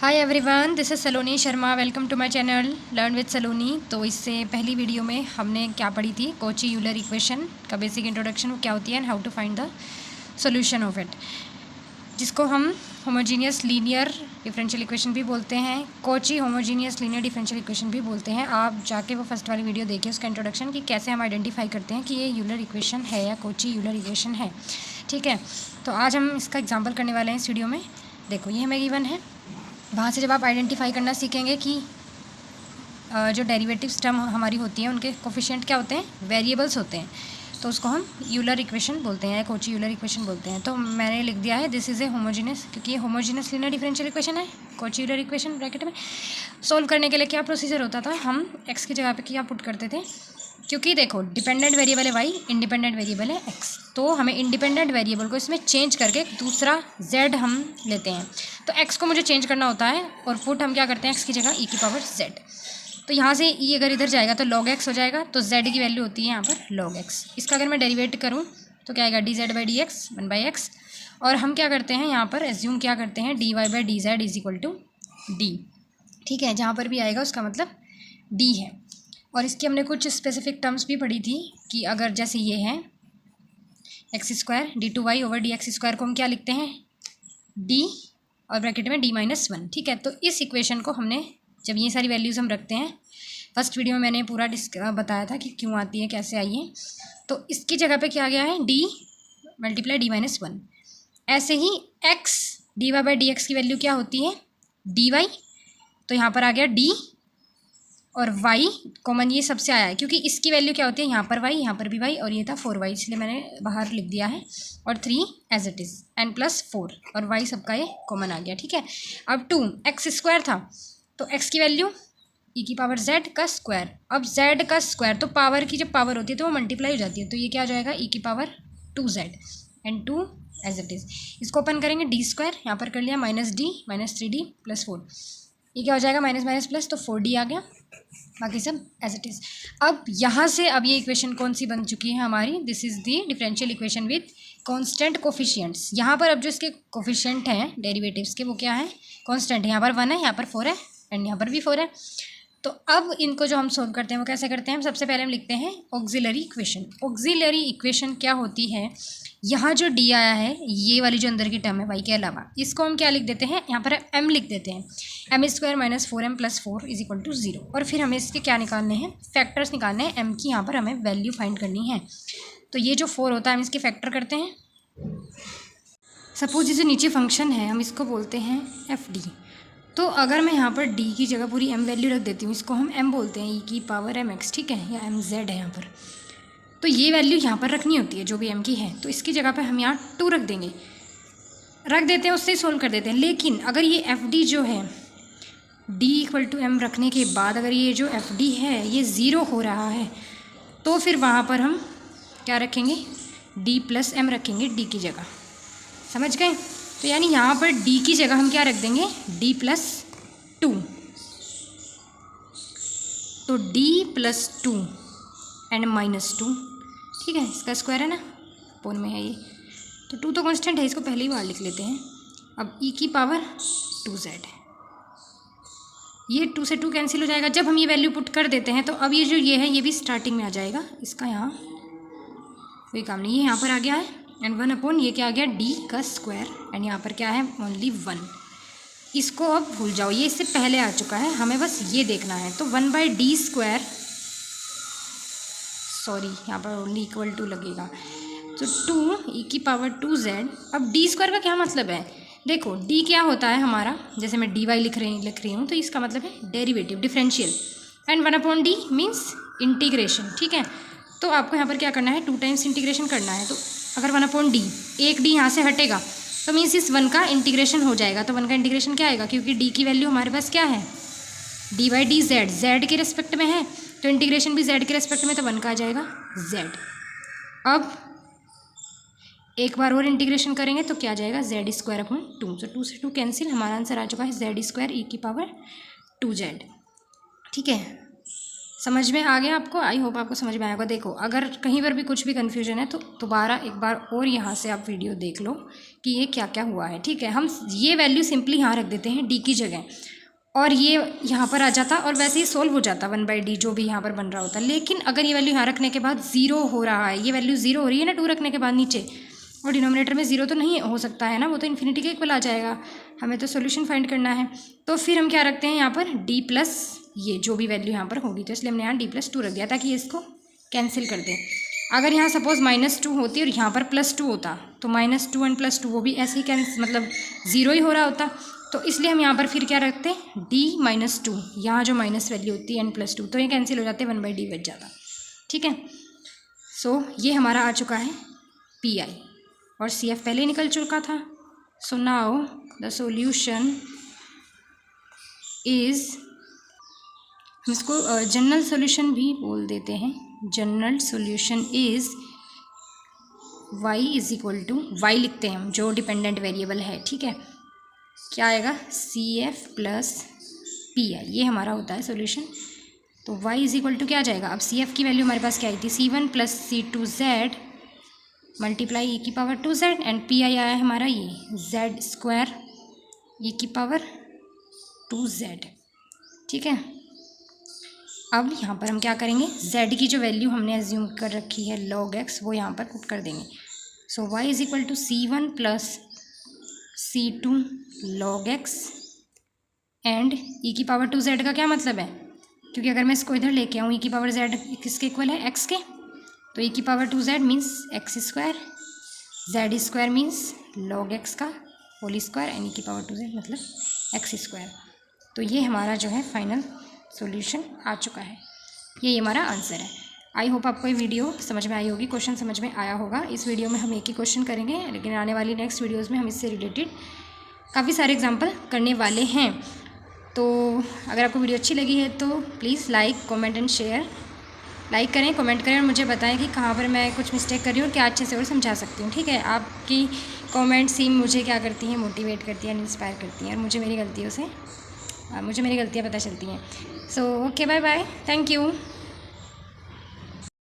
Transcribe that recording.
Hi everyone, this is Saloni Sharma. Welcome to my channel learn with Saloni. तो इससे पहली video में हमने क्या पढ़ी थी, कॉची यूलर इक्वेशन का बेसिक इंट्रोडक्शन, वो क्या होती है and how to find the solution of it, जिसको हम होमोजीनियस लीनियर डिफरेंशियल इक्वेशन भी बोलते हैं, Cauchy homogeneous linear differential equation भी बोलते हैं। आप जाके वो फर्स्ट वाली वीडियो देखिए, उसका इंट्रोडक्शन कि कैसे हम आइडेंटिफाई करते हैं कि ये यूलर इक्वेशन है या कॉची यूलर इक्वेशन है। ठीक है, तो आज हम इसका एग्जाम्पल करने वाले हैं इस वीडियो में। देखो, ये हमें गिवन है। वहाँ से जब आप आइडेंटिफाई करना सीखेंगे कि जो डेरिवेटिव्स टर्म हमारी होती हैं उनके कोफिशिएंट क्या होते हैं, वेरिएबल्स होते हैं, तो उसको हम यूलर इक्वेशन बोलते हैं या कॉची यूलर इक्वेशन बोलते हैं। तो मैंने लिख दिया है दिस इज़ ए होमोजीनियस, क्योंकि ये होमोजीनियस लीनियर डिफरेंशियल इक्वेशन है। कॉची यूलर इक्वेशन ब्रैकेट में सोल्व करने के लिए क्या प्रोसीजर होता था, हम एक्स की जगह पे क्या पुट करते थे, क्योंकि देखो डिपेंडेंट वेरिएबल है वाई, इंडिपेंडेंट वेरिएबल है एक्स, तो हमें इंडिपेंडेंट वेरिएबल को इसमें चेंज करके दूसरा जेड हम लेते हैं। तो एक्स को मुझे चेंज करना होता है और पुट हम क्या करते हैं एक्स की जगह ई की पावर जेड। तो यहाँ से ई अगर इधर जाएगा तो लॉग एक्स हो जाएगा, तो जेड की वैल्यू होती है यहाँ पर लॉग एक्स। इसका अगर मैं डेरिवेट करूँ तो क्या आएगा, D Z by D x, one by x. और हम क्या करते हैं यहाँ पर एज्यूम क्या करते हैं, D Y by D Z is equal to D. ठीक है, जहाँ पर भी आएगा उसका मतलब डी है। और इसकी हमने कुछ स्पेसिफिक टर्म्स भी पढ़ी थी कि अगर जैसे ये है X square D two Y over D X square को हम क्या लिखते हैं, डी और ब्रैकेट में डी माइनस वन। ठीक है, तो इस इक्वेशन को हमने जब ये सारी वैल्यूज़ हम रखते हैं, फर्स्ट वीडियो में मैंने पूरा बताया था कि क्यों आती है, कैसे आई है। तो इसकी जगह पे क्या आ गया है, D multiply D minus one. ऐसे ही X D Y by D X की वैल्यू क्या होती है, डी वाई, तो यहाँ पर आ गया डी और y कॉमन, ये सबसे आया है क्योंकि इसकी वैल्यू क्या होती है, यहाँ पर y, यहाँ पर भी y, और ये था 4y, इसलिए मैंने बाहर लिख दिया है। और 3 as it is n plus 4 और y सबका ये कॉमन आ गया। ठीक है, अब 2 एक्स स्क्वायर था, तो x की वैल्यू e की पावर z का स्क्वायर। अब z का स्क्वायर, तो पावर की जब पावर होती है तो वो मल्टीप्लाई हो जाती है, तो ये क्या हो जाएगा, e की power 2z and 2 as it is. इसको ओपन करेंगे, डी स्क्वायर यहाँ पर कर लिया minus D minus 3d plus 4, ये क्या हो जाएगा माइनस माइनस प्लस, तो 4d आ गया, बाकी सब एज इट इज़। अब यहाँ से अब ये इक्वेशन कौन सी बन चुकी है हमारी, this is the differential equation with constant coefficients. यहाँ पर अब जो इसके कोफिशिएंट हैं डेरिवेटिव्स के, वो क्या है, कांस्टेंट है। यहाँ पर 1 है, यहाँ पर 4 है एंड यहाँ पर भी 4 है। तो अब इनको जो हम सोल्व करते हैं वो कैसे करते हैं, सबसे पहले हम लिखते हैं ऑक्सिलरी इक्वेशन। ऑक्सिलरी इक्वेशन क्या होती है, यहाँ जो डी आया है, ये वाली जो अंदर की टर्म है वाई के अलावा, इसको हम क्या लिख देते हैं, यहाँ पर एम लिख देते हैं, M square minus 4m plus 4 is equal to 0। और फिर हमें इसके क्या निकालने हैं, फैक्टर्स निकालने हैं, एम की यहाँ पर हमें वैल्यू फाइंड करनी है। तो ये जो 4 होता है हम इसके फैक्टर करते हैं। सपोज जैसे नीचे फंक्शन है, हम इसको बोलते हैं एफ डी। तो अगर मैं यहाँ पर d की जगह पूरी m वैल्यू रख देती हूँ, इसको हम m बोलते हैं, e की पावर mx, ठीक है, या mz है यहाँ पर। तो ये वैल्यू यहाँ पर रखनी होती है जो भी m की है, तो इसकी जगह पे हम यहाँ 2 रख देंगे, रख देते हैं, उससे ही सोल्व कर देते हैं। लेकिन अगर ये fd जो है d इक्वल टू m रखने के बाद अगर ये जो fd है ये 0 हो रहा है, तो फिर वहाँ पर हम क्या रखेंगे, d प्लस m रखेंगे d की जगह। समझ गए? तो यानी यहाँ पर d की जगह हम क्या रख देंगे, d प्लस 2। तो d प्लस 2 एंड माइनस 2, ठीक है, इसका स्क्वायर है ना, पोन में है ये, तो 2 तो कांस्टेंट है, इसको पहले ही बार लिख लेते हैं। अब e की पावर 2z, ये 2 से 2 कैंसिल हो जाएगा जब हम ये वैल्यू पुट कर देते हैं। तो अब ये जो ये है ये भी स्टार्टिंग में आ जाएगा, इसका यहाँ कोई काम नहीं, ये यहाँ पर आ गया है एंड 1 अपॉन ये क्या आ गया, d का स्क्वायर एंड यहाँ पर क्या है, ओनली 1। इसको अब भूल जाओ, ये इससे पहले आ चुका है, हमें बस ये देखना है। तो 1 बाई डी स्क्वायर, सॉरी यहाँ पर ओनली इक्वल टू लगेगा, तो 2 e की पावर 2z। अब डी स्क्वायर का क्या मतलब है, देखो d क्या होता है हमारा, जैसे मैं dy लिख रही हूँ, तो इसका मतलब है derivative, differential, and 1 upon D means integration. ठीक है, तो आपको यहाँ पर क्या करना है, 2 टाइम्स इंटीग्रेशन करना है। तो अगर 1 अपॉन डी, एक डी यहाँ से हटेगा तो मीन्स इस 1 का इंटीग्रेशन हो जाएगा। तो 1 का इंटीग्रेशन क्या आएगा, क्योंकि d की वैल्यू हमारे पास क्या है, d by D Z, Z के रेस्पेक्ट में है, तो इंटीग्रेशन भी z के रेस्पेक्ट में, तो 1 का आ जाएगा z। अब एक बार और इंटीग्रेशन करेंगे तो क्या आ जाएगा, जेड स्क्वायर अपॉन 2, तो 2 से 2 कैंसिल, हमारा आंसर आ चुका है जेड स्क्वायर e की पावर 2z। ठीक है, समझ में आ गया आपको? आई होप आपको समझ में आएगा। देखो अगर कहीं पर भी कुछ भी कन्फ्यूजन है तो दोबारा एक बार और यहाँ से आप वीडियो देख लो कि ये क्या क्या हुआ है, ठीक है। हम ये वैल्यू सिंपली यहाँ रख देते हैं डी की जगह, और ये यहाँ पर आ जाता और वैसे ही सोल्व हो जाता 1/d जो भी यहाँ पर बन रहा होता। लेकिन अगर ये वैल्यू यहाँ रखने के बाद 0 हो रहा है, ये वैल्यू 0 हो रही है ना 2 रखने के बाद नीचे, और डिनोमिनेटर में 0 तो नहीं हो सकता है ना, वो तो इन्फिनिटी के इक्वल आ जाएगा। हमें तो सोल्यूशन फाइंड करना है, तो फिर हम क्या रखते हैं यहाँ पर d प्लस ये जो भी वैल्यू यहाँ पर होगी, तो इसलिए हमने यहाँ d+2 रख दिया ताकि ये इसको कैंसिल कर दें। अगर यहाँ सपोज -2 होती और यहाँ पर +2 होता तो -2 एंड +2 वो भी ऐसे ही मतलब 0 ही हो रहा होता। तो इसलिए हम यहाँ पर फिर क्या रखते हैं d-2, यहाँ जो माइनस वैल्यू होती है n+2, तो ये कैंसिल हो जाते 1/d बच जाता, ठीक है। सो ये हमारा आ चुका है PI और CF पहले निकल चुका था। So now the solution is, हम इसको जनरल सॉल्यूशन भी बोल देते हैं। General solution is y = y लिखते हैं हम, जो डिपेंडेंट वेरिएबल है, ठीक है। क्या आएगा CF + PI, ये हमारा होता है सॉल्यूशन। तो y = क्या आ जाएगा? अब CF की वैल्यू हमारे पास क्या आई थी, C1 + C2z multiply e⁻²z, and PI आया है हमारा ये z² e⁻²z, ठीक है। अब यहाँ पर हम क्या करेंगे, z की जो वैल्यू हमने एज्यूम कर रखी है log x, वो यहाँ पर पुट कर देंगे। सो y = C1 + C2 log x and e⁻²z का क्या मतलब है, क्योंकि अगर मैं इसको इधर लेके आऊँ e⁻z किसके इक्वल है, x के, तो e⁻²z means x², z² means log x का होल स्क्वायर, एंड e⁻²z मतलब x²। तो ये हमारा जो है फाइनल सॉल्यूशन आ चुका है, ये हमारा आंसर है। आई होप आपको ये वीडियो समझ में आई होगी, क्वेश्चन समझ में आया होगा। इस वीडियो में हम एक ही क्वेश्चन करेंगे, लेकिन आने वाली नेक्स्ट वीडियोस में हम इससे रिलेटेड काफ़ी सारे एग्जांपल करने वाले हैं। तो अगर आपको वीडियो अच्छी लगी है तो please like, comment and share. Like करें, कमेंट करें और मुझे बताएं कि कहाँ पर मैं कुछ मिस्टेक कर रही हूँ और क्या अच्छे से और समझा सकती हूँ, ठीक है। आपकी कमेंट्स ही मुझे क्या करती हैं, मोटिवेट करती हैं, इंस्पायर करती हैं, और मुझे मेरी गलतियाँ पता चलती हैं। So okay, bye bye, thank you.